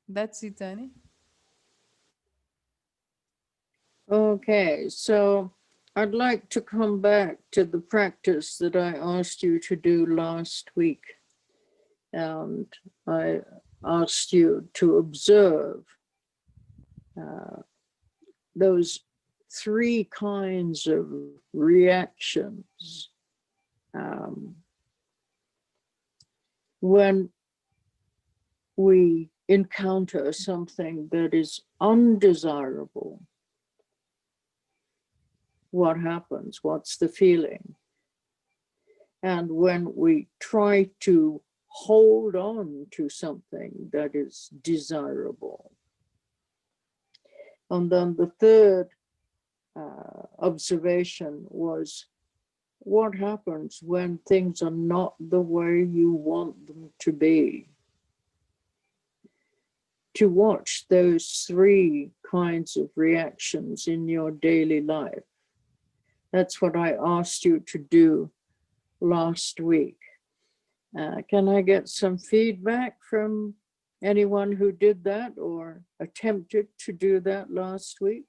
That's it, Annie. Okay, so I'd like to come back to the practice that I asked you to do last week. And I asked you to observe those three kinds of reactions when we encounter something that is undesirable. What happens? What's the feeling? And when we try to hold on to something that is desirable. And then the third observation was what happens when things are not the way you want them to be. To watch those three kinds of reactions in your daily life. That's what I asked you to do last week. Can I get some feedback from anyone who did that or attempted to do that last week?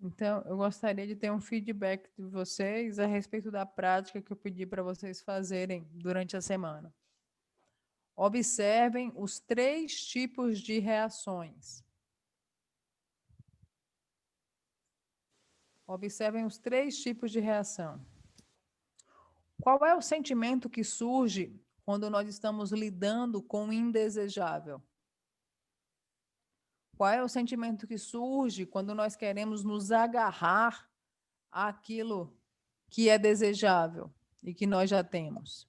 Então, eu gostaria de ter um feedback de vocês a respeito da prática que eu pedi para vocês fazerem durante a semana. Observem os 3 tipos de reações. Observem os 3 tipos de reação. Qual é o sentimento que surge quando nós estamos lidando com o indesejável? Qual é o sentimento que surge quando nós queremos nos agarrar àquilo que é desejável e que nós já temos?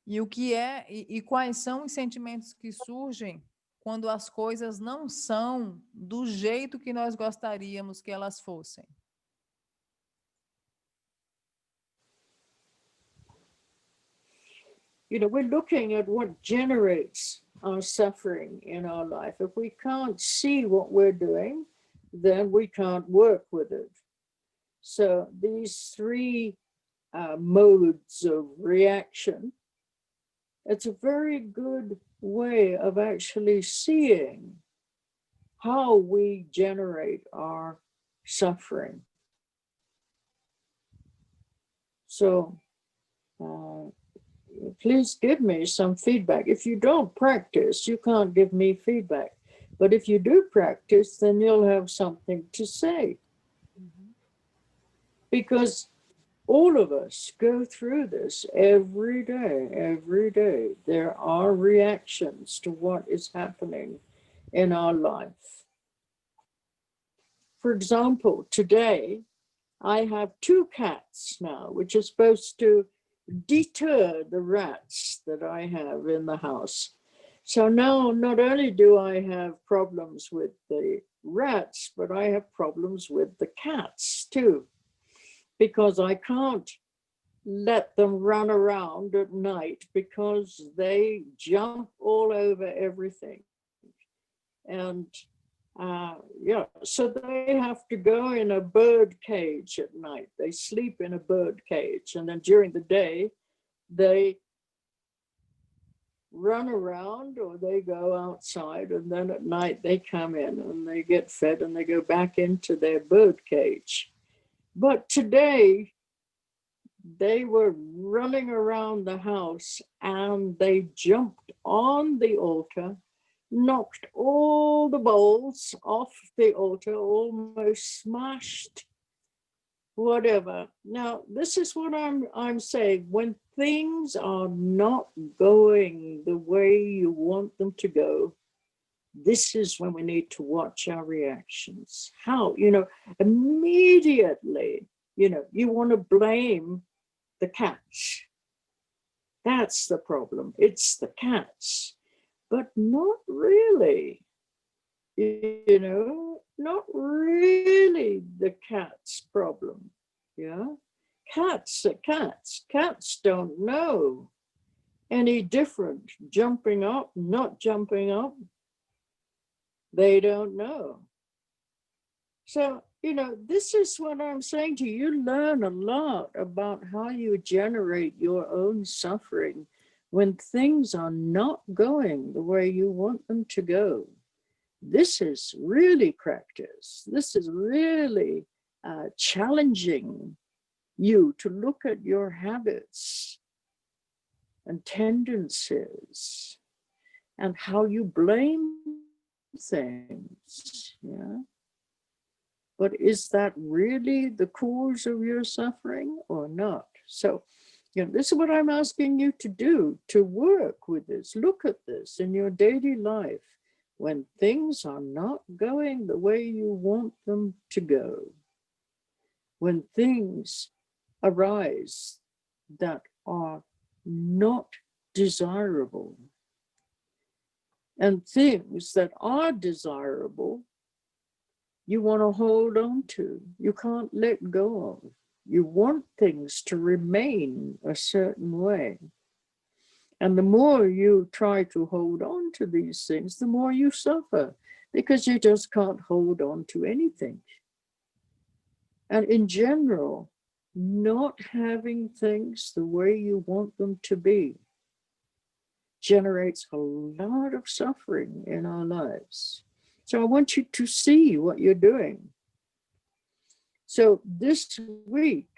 E o que é e quais são os sentimentos que surgem quando as coisas não são do jeito que nós gostaríamos que elas fossem? We're looking at what generates our suffering in our life. If we can't see what we're doing, then we can't work with it. So these three modes of reaction, it's a very good way of actually seeing how we generate our suffering. So please give me some feedback. If you don't practice, you can't give me feedback. But if you do practice, then you'll have something to say. Because all of us go through this every day, every day. There are reactions to what is happening in our life. For example, today I have 2 cats now, which are supposed to deter the rats that I have in the house. So now not only do I have problems with the rats, but I have problems with the cats too, because I can't let them run around at night because they jump all over everything. And so they have to go in a bird cage at night. They sleep in a bird cage. And then during the day, they run around or they go outside. And then at night, they come in and they get fed and they go back into their bird cage. But today, they were running around the house and they jumped on the altar, knocked all the bowls off the altar, almost smashed whatever. Now, this is what I'm saying. When things are not going the way you want them to go, this is when we need to watch our reactions. How, immediately, you want to blame the cats. That's the problem. It's the cats. But not really, not really the cat's problem. Yeah. Cats are cats. Cats don't know any different, jumping up, not jumping up. They don't know. So, this is what I'm saying to you. You learn a lot about how you generate your own suffering when you try to hold on to something that is undesirable. When you try to hold on to something that is desirable, then you can work with it. So, this is what I'm saying to you. You learn a lot about how you generate your own suffering when you try to hold on to something that is undesirable. when things are not going the way you want them to go. This is really practice. This is really challenging you to look at your habits and tendencies and how you blame things. Yeah. But is that really the cause of your suffering or not? So, this is what I'm asking you to do, to work with this. Look at this in your daily life when things are not going the way you want them to go. When things arise that are not desirable, and things that are desirable, you want to hold on to. You can't let go of. You want things to remain a certain way. And the more you try to hold on to these things, the more you suffer, because you just can't hold on to anything. And in general, not having things the way you want them to be generates a lot of suffering in our lives. So I want you to see what you're doing. So this week,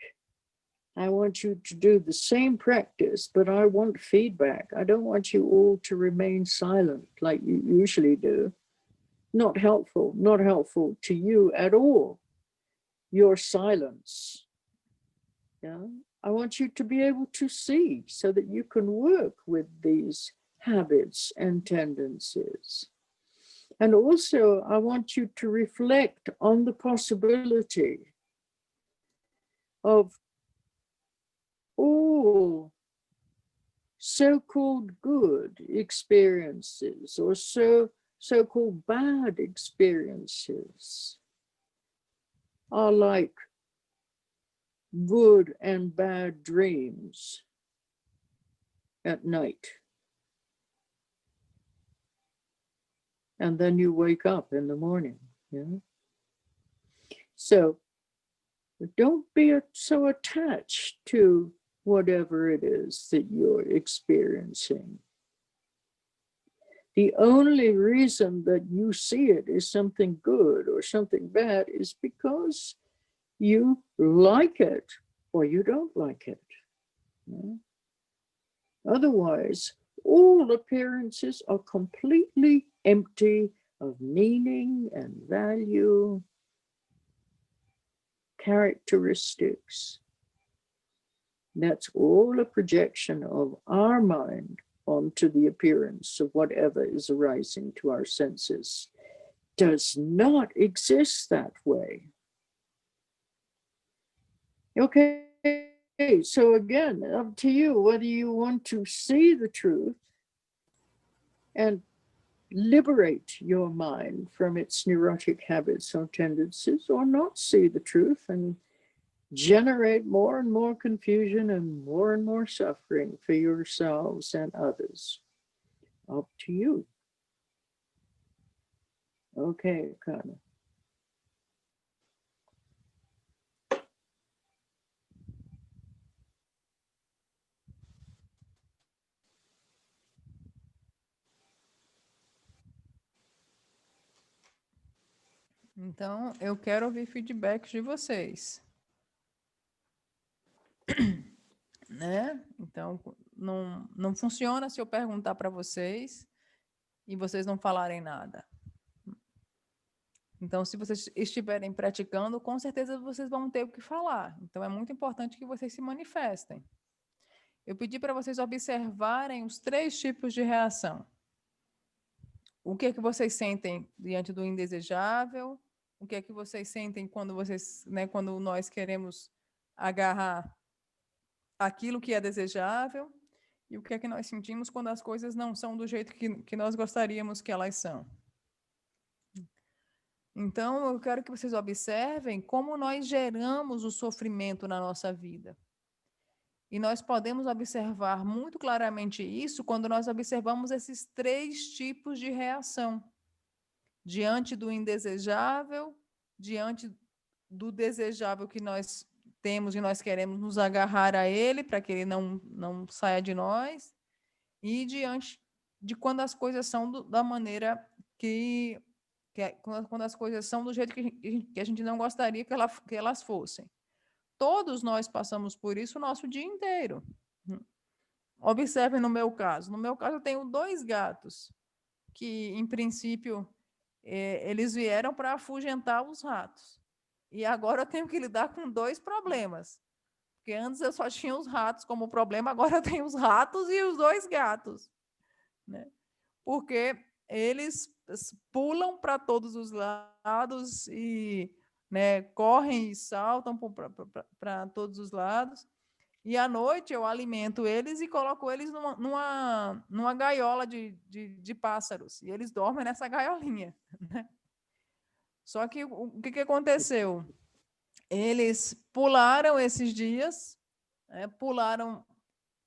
I want you to do the same practice, but I want feedback. I don't want you all to remain silent like you usually do. Not helpful to you at all, your silence. Yeah? I want you to be able to see so that you can work with these habits and tendencies. And also, I want you to reflect on the possibility of all so-called good experiences or so-called bad experiences are like good and bad dreams at night. And then you wake up in the morning. Yeah? So don't be so attached to whatever it is that you're experiencing. The only reason that you see it as something good or something bad is because you like it or you don't like it. Yeah? Otherwise, all appearances are completely empty of meaning and value, characteristics. That's all a projection of our mind onto the appearance of whatever is arising to our senses. Does not exist that way. Okay, so again, up to you whether you want to see the truth and liberate your mind from its neurotic habits or tendencies, or not see the truth and generate more and more confusion and more suffering for yourselves and others. Up to you. Okay, Kana. Então, eu quero ouvir feedbacks de vocês. Né? Então, não funciona se eu perguntar para vocês e vocês não falarem nada. Então, se vocês estiverem praticando, com certeza vocês vão ter o que falar. Então, é muito importante que vocês se manifestem. Eu pedi para vocês observarem os 3 tipos de reação. O que é que vocês sentem diante do indesejável? O que é que vocês sentem quando quando nós queremos agarrar aquilo que é desejável? E o que é que nós sentimos quando as coisas não são do jeito que nós gostaríamos que elas são? Então, eu quero que vocês observem como nós geramos o sofrimento na nossa vida. E nós podemos observar muito claramente isso quando nós observamos esses 3 tipos de reação. Diante do indesejável, diante do desejável que nós temos e nós queremos nos agarrar a ele para que ele não saia de nós, e diante de quando as coisas são da maneira quando as coisas são do jeito que a gente não gostaria que elas fossem. Todos nós passamos por isso o nosso dia inteiro. Observem no meu caso. No meu caso, eu tenho 2 gatos que, em princípio, eles vieram para afugentar os ratos. E agora eu tenho que lidar com 2 problemas. Porque antes eu só tinha os ratos como problema, agora eu tenho os ratos e os 2 gatos. Né? Porque eles pulam para todos os lados e, né, correm e saltam para todos os lados. E à noite eu alimento eles e coloco eles numa gaiola de pássaros. E eles dormem nessa gaiolinha. Né? Só que o que aconteceu? Eles pularam esses dias, pularam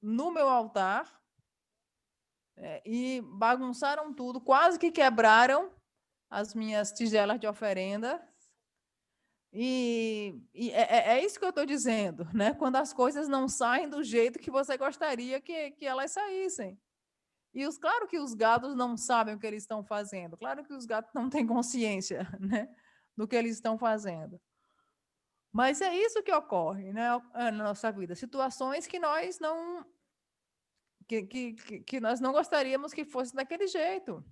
no meu altar e bagunçaram tudo, quase que quebraram as minhas tigelas de oferenda. E é isso que eu estou dizendo, né? Quando as coisas não saem do jeito que você gostaria que elas saíssem. Claro que os gatos não sabem o que eles estão fazendo, claro que os gatos não têm consciência, né, do que eles estão fazendo. Mas é isso que ocorre, né, na nossa vida, situações que nós não que nós não gostaríamos que fosse daquele jeito.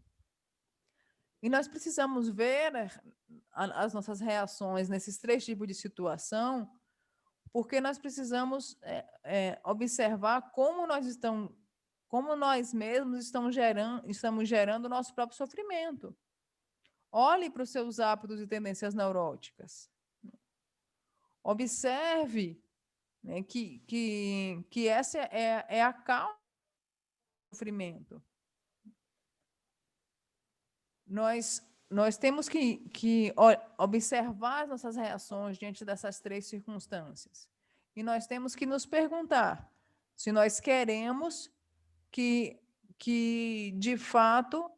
E nós precisamos ver, né, as nossas reações nesses 3 tipos de situação, porque nós precisamos observar como nós mesmos estamos gerando o nosso próprio sofrimento. Olhe para os seus hábitos e tendências neuróticas. Observe, né, que essa é a causa do sofrimento. Nós temos que observar as nossas reações diante dessas 3 circunstâncias. E nós temos que nos perguntar se nós queremos que de fato,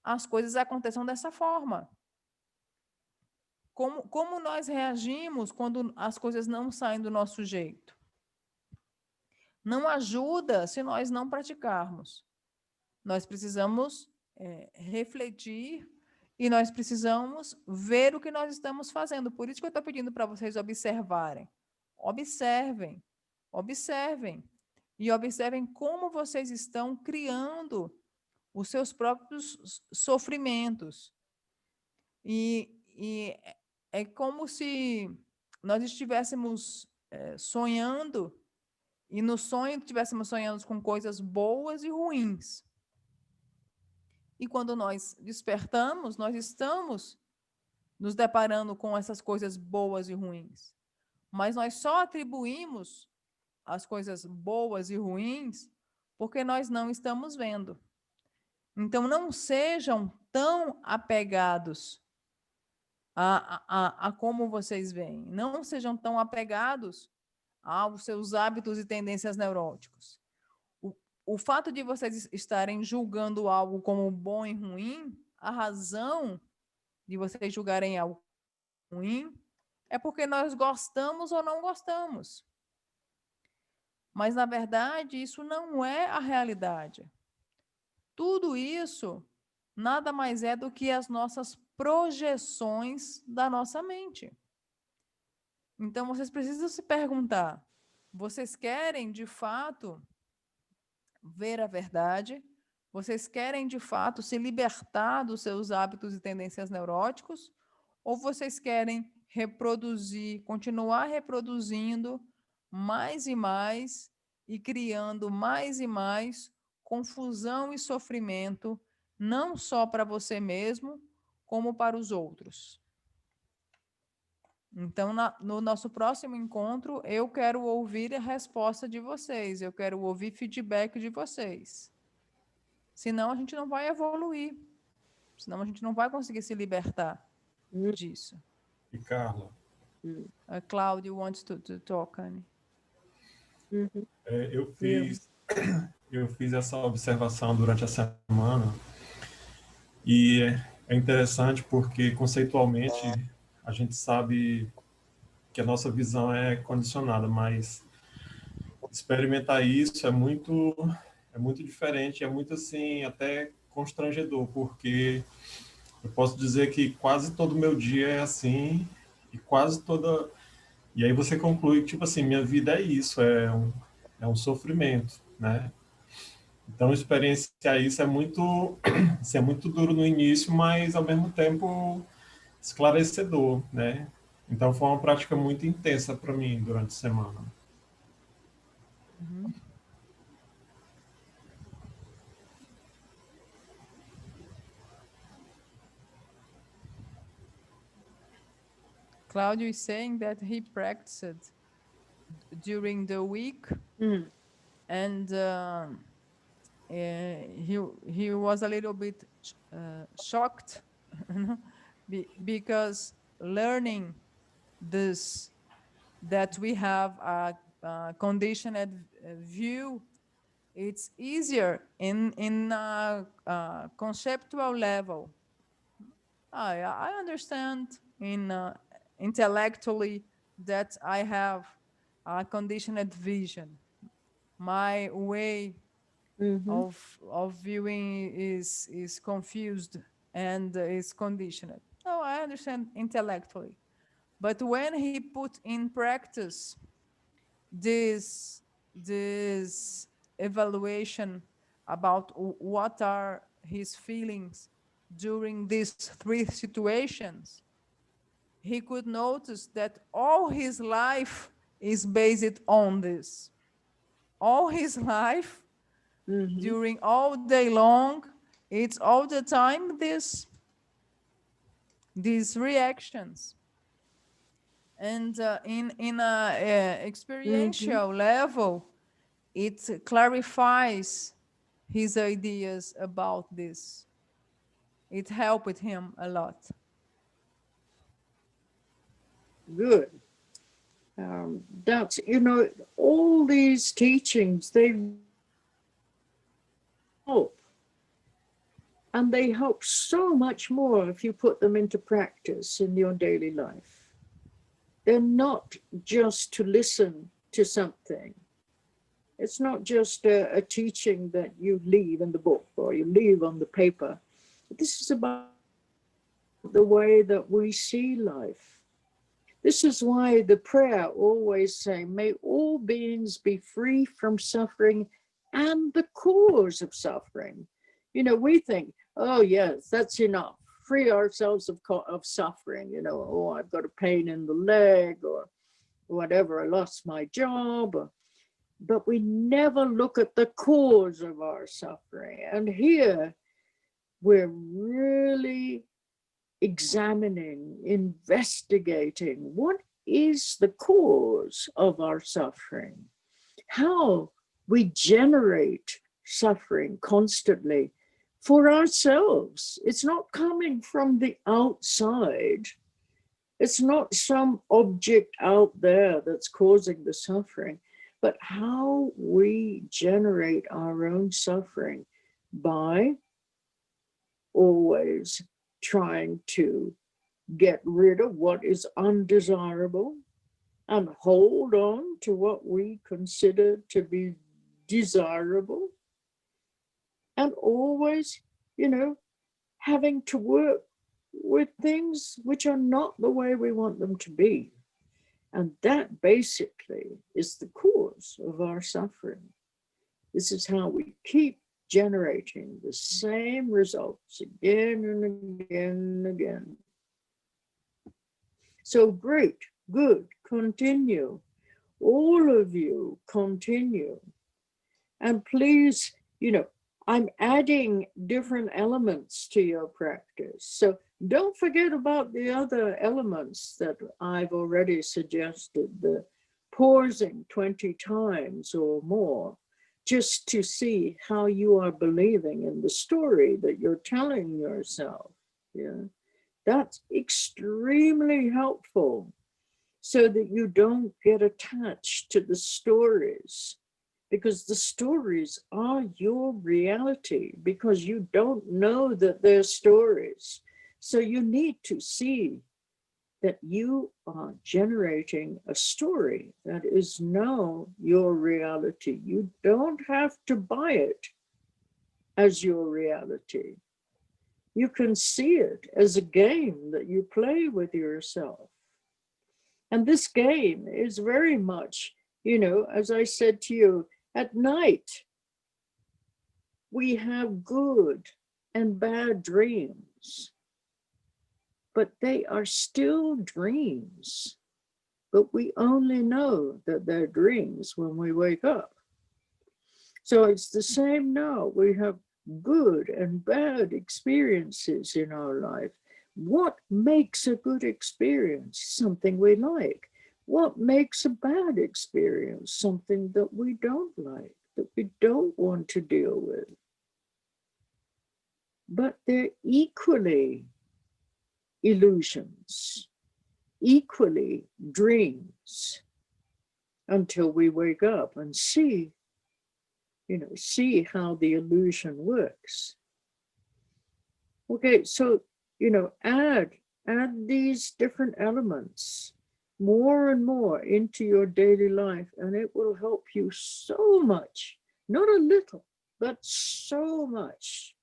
as coisas aconteçam dessa forma. Como nós reagimos quando as coisas não saem do nosso jeito? Não ajuda se nós não praticarmos. Nós precisamos refletir e nós precisamos ver o que nós estamos fazendo. Por isso que eu estou pedindo para vocês observarem. Observem, observem. E observem como vocês estão criando os seus próprios sofrimentos. E é como se nós estivéssemos sonhando e no sonho estivéssemos sonhando com coisas boas e ruins. E quando nós despertamos, nós estamos nos deparando com essas coisas boas e ruins. Mas nós só atribuímos as coisas boas e ruins porque nós não estamos vendo. Então, não sejam tão apegados a como vocês veem. Não sejam tão apegados aos seus hábitos e tendências neuróticos. O fato de vocês estarem julgando algo como bom e ruim, a razão de vocês julgarem algo ruim é porque nós gostamos ou não gostamos. Mas, na verdade, isso não é a realidade. Tudo isso nada mais é do que as nossas projeções da nossa mente. Então, vocês precisam se perguntar, vocês querem, de fato, ver a verdade? Vocês querem, de fato, se libertar dos seus hábitos e tendências neuróticos? Ou vocês querem continuar reproduzindo mais e mais e criando mais e mais confusão e sofrimento, não só para você mesmo, como para os outros? Então, no nosso próximo encontro, eu quero ouvir a resposta de vocês, eu quero ouvir feedback de vocês. Senão, a gente não vai evoluir. Senão, a gente não vai conseguir se libertar disso. E Carla? Claudio wants to talk, Annie. Eu fiz essa observação durante a semana e é interessante porque, conceitualmente, a gente sabe que a nossa visão é condicionada, mas experimentar isso é muito muito diferente, é muito assim, até constrangedor, porque eu posso dizer que quase todo meu dia é assim, e quase toda... E aí você conclui que, tipo assim, minha vida é isso, é um sofrimento, né? Então, experienciar isso é muito, assim, é muito duro no início, mas, ao mesmo tempo, esclarecedor, né? Então, foi uma prática muito intensa para mim durante a semana. Mhm. Claudio is saying that he practiced during the week, and he was a little bit shocked because learning this, that we have a conditioned view, it's easier in a conceptual level. I understand in intellectually that I have a conditioned vision. My way of viewing is confused and is conditioned. No, I understand intellectually. But when he put in practice this evaluation about what are his feelings during these three situations, he could notice that all his life is based on this. All his life, during all day long, it's all the time these reactions. And in a experiential level, it clarifies his ideas about this. It helped him a lot. Good. That's, all these teachings, they help. And they help so much more if you put them into practice in your daily life. They're not just to listen to something. It's not just a teaching that you leave in the book or you leave on the paper. This is about the way that we see life. This is why the prayer always saying, may all beings be free from suffering and the cause of suffering. We think, oh yes, that's enough. Free ourselves of suffering. Oh, I've got a pain in the leg or whatever, I lost my job. But we never look at the cause of our suffering. And here we're really examining, investigating what is the cause of our suffering, how we generate suffering constantly for ourselves. It's not coming from the outside. It's not some object out there that's causing the suffering, but how we generate our own suffering by always trying to get rid of what is undesirable and hold on to what we consider to be desirable, and always, having to work with things which are not the way we want them to be. And that basically is the cause of our suffering. This is how we keep generating the same results again and again and again. So great, good, continue. All of you continue. And please, I'm adding different elements to your practice. So don't forget about the other elements that I've already suggested, the pausing 20 times or more, just to see how you are believing in the story that you're telling yourself. Yeah, that's extremely helpful so that you don't get attached to the stories, because the stories are your reality, because you don't know that they're stories. So you need to see that you are generating a story that is now your reality. You don't have to buy it as your reality. You can see it as a game that you play with yourself. And this game is very much, as I said to you, at night, we have good and bad dreams, but they are still dreams. But we only know that they're dreams when we wake up. So it's the same now. We have good and bad experiences in our life. What makes a good experience? Something we like. What makes a bad experience? Something that we don't like, that we don't want to deal with. But they're equally illusions, equally dreams, until we wake up and see how the illusion works. Okay, so, add these different elements more and more into your daily life, and it will help you so much, not a little, but so much,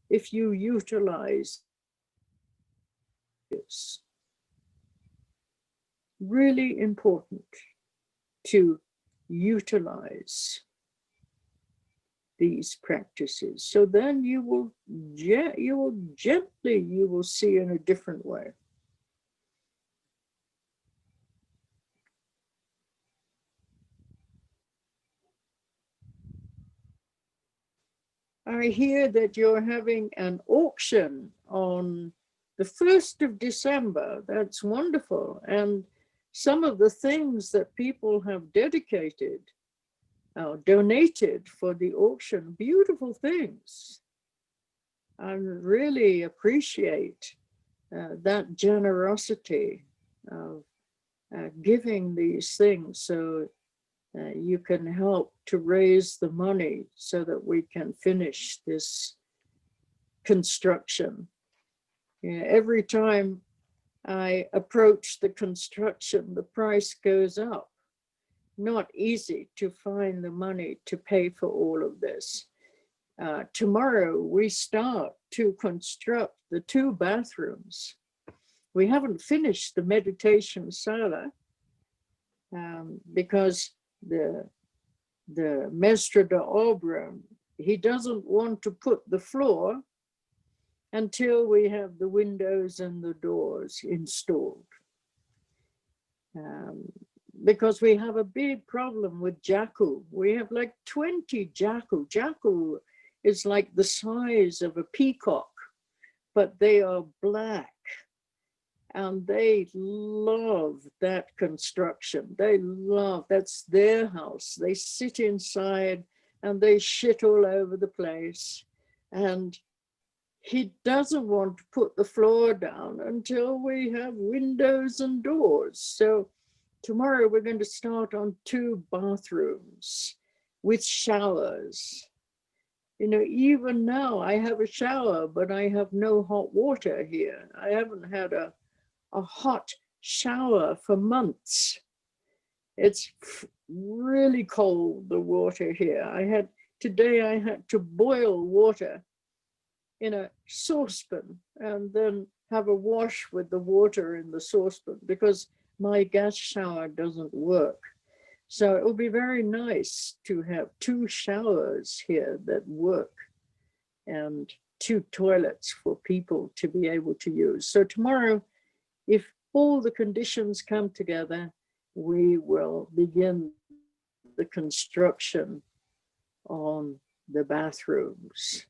if you utilize this. Really important to utilize these practices. So then you will see in a different way. I hear that you're having an auction on the 1st of December. That's wonderful. And some of the things that people have donated for the auction, beautiful things. I really appreciate that generosity of giving these things, so you can help to raise the money so that we can finish this construction. Every time I approach the construction, the price goes up. Not easy to find the money to pay for all of this. Tomorrow we start to construct the 2 bathrooms. We haven't finished the meditation sala because the Mestre de Obra, he doesn't want to put the floor until we have the windows and the doors installed. Because we have a big problem with jacu. We have like 20 jacu. Jacu is like the size of a peacock, but they are black. And they love that construction. That's their house. They sit inside and they shit all over the place. And he doesn't want to put the floor down until we have windows and doors. So tomorrow we're going to start on 2 bathrooms with showers. Even now I have a shower, but I have no hot water here. I haven't had a hot shower for months. It's really cold, the water here. Today I had to boil water in a saucepan and then have a wash with the water in the saucepan because my gas shower doesn't work. So it will be very nice to have 2 showers here that work and 2 toilets for people to be able to use. So tomorrow, if all the conditions come together, we will begin the construction on the bathrooms.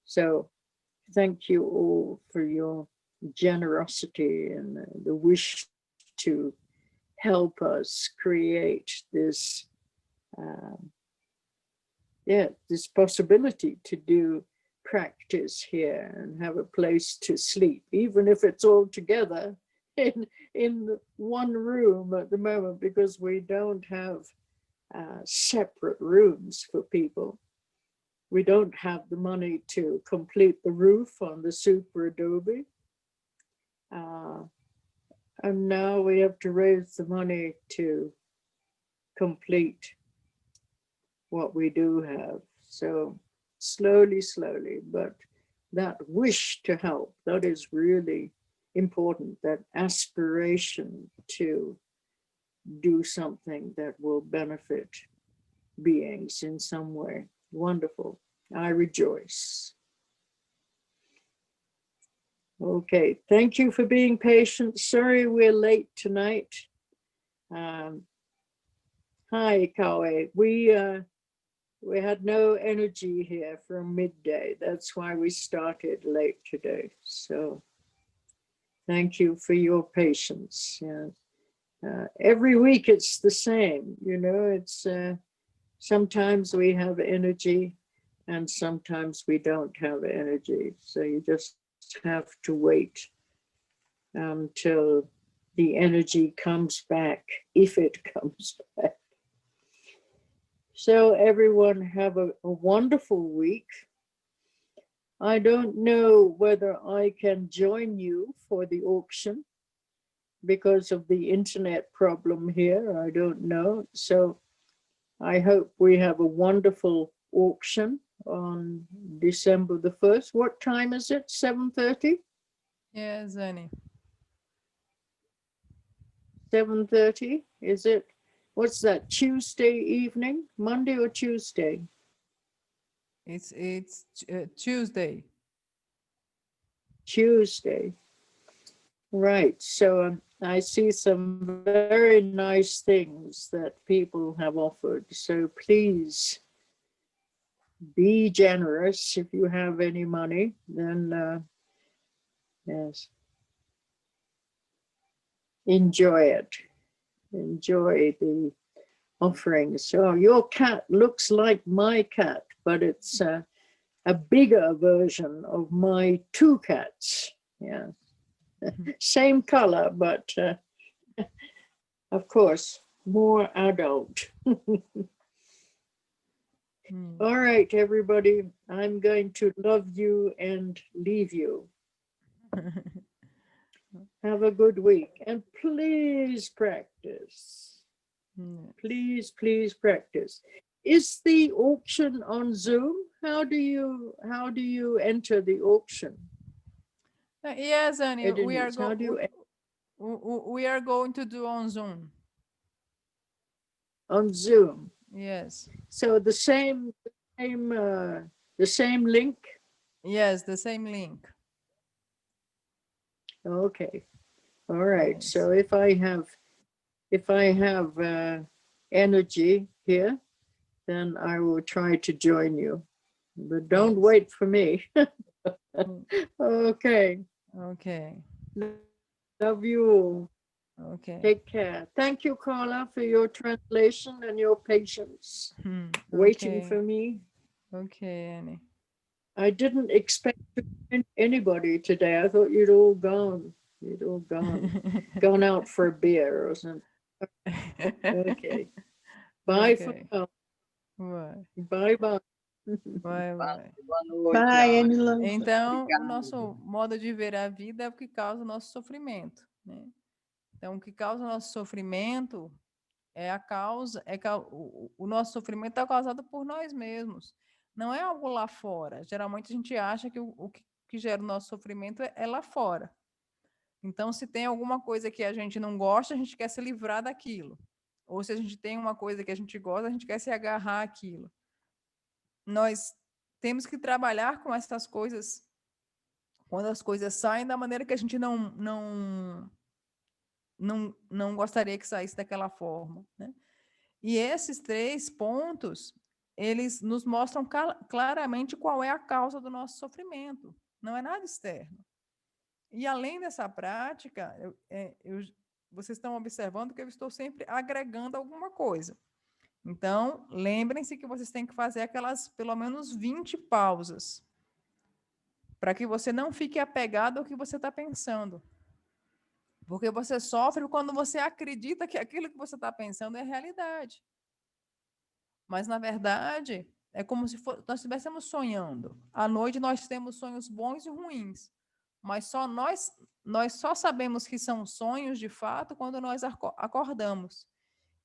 So thank you all for your generosity and the wish to help us create this, this possibility to do practice here and have a place to sleep, even if it's all together in one room at the moment, because we don't have separate rooms for people. We don't have the money to complete the roof on the super adobe. And now we have to raise the money to complete what we do have. So slowly, but that wish to help, that is really important, that aspiration to do something that will benefit beings in some way. Wonderful. I rejoice. Okay, thank you for being patient. Sorry we're late tonight. Hi, Kawe. We had no energy here from midday. That's why we started late today. So thank you for your patience. Yeah. Every week it's the same, you know, it's sometimes we have energy and sometimes we don't have energy. So you just have to wait until the energy comes back, if it comes back. So everyone have a wonderful week. I don't know whether I can join you for the auction because of the internet problem here. I don't know. So I hope we have a wonderful auction on December the 1st. What time is it? 7:30? Yes, Annie. 7:30? Is it? What's that? Tuesday evening? Monday or Tuesday? It's Tuesday. Tuesday. Right. So I see some very nice things that people have offered. So please be generous. If you have any money, then yes, enjoy it. Enjoy the offerings. So your cat looks like my cat, but it's a bigger version of my two cats. Yeah. Same color, but of course, more adult. All right, everybody, I'm going to love you and leave you. Have a good week and please practice. Please, please practice. Is the auction on Zoom? How do you enter the auction? Yes, Annie, we are going to do on Zoom. On Zoom. Yes. So the same link? Yes, the same link. Okay. All right. Yes. So if I have energy here, then I will try to join you. But don't wait for me. Okay. Okay. Love you all. Okay. Take care. Thank you, Carla, for your translation and your patience. Waiting for me. Okay, Annie. I didn't expect to find anybody today. I thought you'd all gone. You'd all gone out for a beer or something. Okay. Bye for now. Bye. Bye. Bye, bye. Bye, Angela. Então, o nosso modo de ver a vida é o que causa o nosso sofrimento, né? Então, o que causa o nosso sofrimento é a causa, o nosso sofrimento é causado por nós mesmos. Não é algo lá fora. Geralmente a gente acha que o que gera o nosso sofrimento é lá fora. Então, se tem alguma coisa que a gente não gosta, a gente quer se livrar daquilo. Ou se a gente tem uma coisa que a gente gosta, a gente quer se agarrar àquilo. Nós temos que trabalhar com essas coisas quando as coisas saem da maneira que a gente não gostaria que saísse daquela forma, né? E esses 3 pontos, eles nos mostram claramente qual é a causa do nosso sofrimento. Não é nada externo. E além dessa prática, vocês estão observando que eu estou sempre agregando alguma coisa. Então, lembrem-se que vocês têm que fazer aquelas, pelo menos 20 pausas, para que você não fique apegado ao que você está pensando. Porque você sofre quando você acredita que aquilo que você está pensando é realidade. Mas, na verdade, é como se nós estivéssemos sonhando. À noite, nós temos sonhos bons e ruins. mas nós só sabemos que são sonhos, de fato, quando nós acordamos.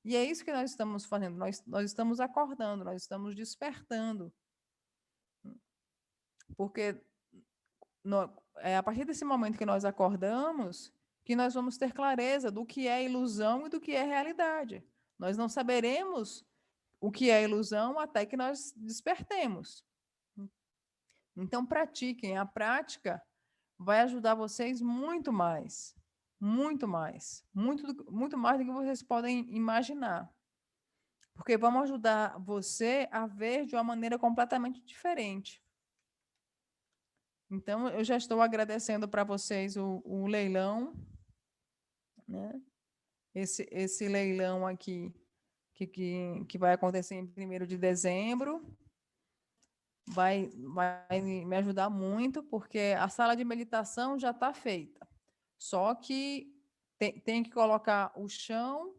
E é isso que nós estamos fazendo, nós estamos acordando, nós estamos despertando. Porque é a partir desse momento que nós acordamos que nós vamos ter clareza do que é ilusão e do que é realidade. Nós não saberemos o que é ilusão até que nós despertemos. Então, pratiquem. A prática vai ajudar vocês muito mais. Muito mais. Muito mais do que vocês podem imaginar. Porque vamos ajudar você a ver de uma maneira completamente diferente. Então, eu já estou agradecendo para vocês o leilão, né? Esse leilão aqui, que vai acontecer em 1º de dezembro, vai me ajudar muito, porque a sala de meditação já está feita. Só que tem que colocar o chão,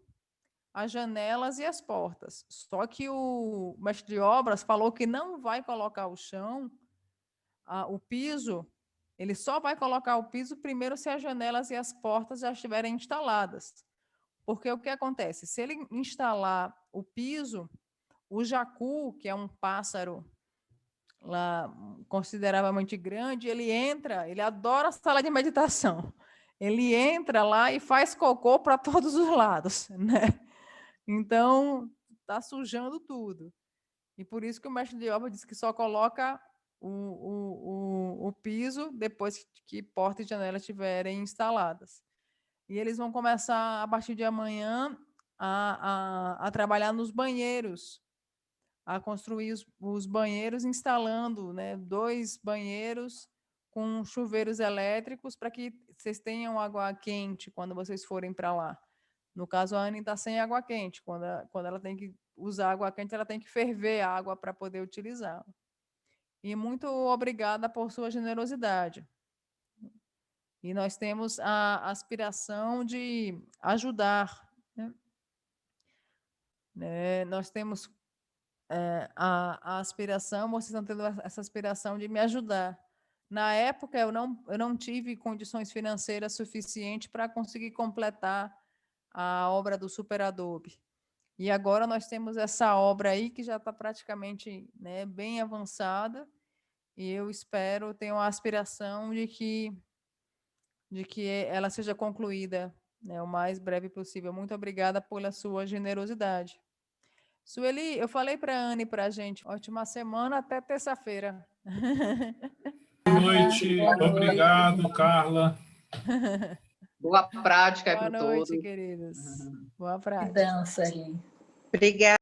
as janelas e as portas. Só que o mestre de obras falou que não vai colocar o chão, o piso, ele só vai colocar o piso primeiro se as janelas e as portas já estiverem instaladas. Porque o que acontece? Se ele instalar o piso, o jacu, que é um pássaro lá consideravelmente grande, ele adora a sala de meditação. Ele entra lá e faz cocô para todos os lados, né? Então, está sujando tudo. E por isso que o mestre de obra diz que só coloca o piso depois que porta e janela estiverem instaladas. E eles vão começar, a partir de amanhã, a trabalhar nos banheiros, a construir os banheiros, instalando, né, 2 banheiros com chuveiros elétricos para que vocês tenham água quente quando vocês forem para lá. No caso, a Anne está sem água quente. Quando ela tem que usar água quente, ela tem que ferver a água para poder utilizá-la. E muito obrigada por sua generosidade. E nós temos a aspiração de ajudar, né? Nós temos a aspiração, vocês estão tendo essa aspiração de me ajudar. Na época, eu não tive condições financeiras suficientes para conseguir completar a obra do Super Adobe. E agora nós temos essa obra aí que já está praticamente, né, bem avançada, e eu espero, tenho a aspiração de que ela seja concluída, né, o mais breve possível. Muito obrigada pela sua generosidade. Sueli, eu falei para a Anne, para a gente, ótima semana, até terça-feira. Boa noite, obrigado, Carla. Boa prática Boa para noite, todos. queridos. Boa prática. Dança ali. Obrigada.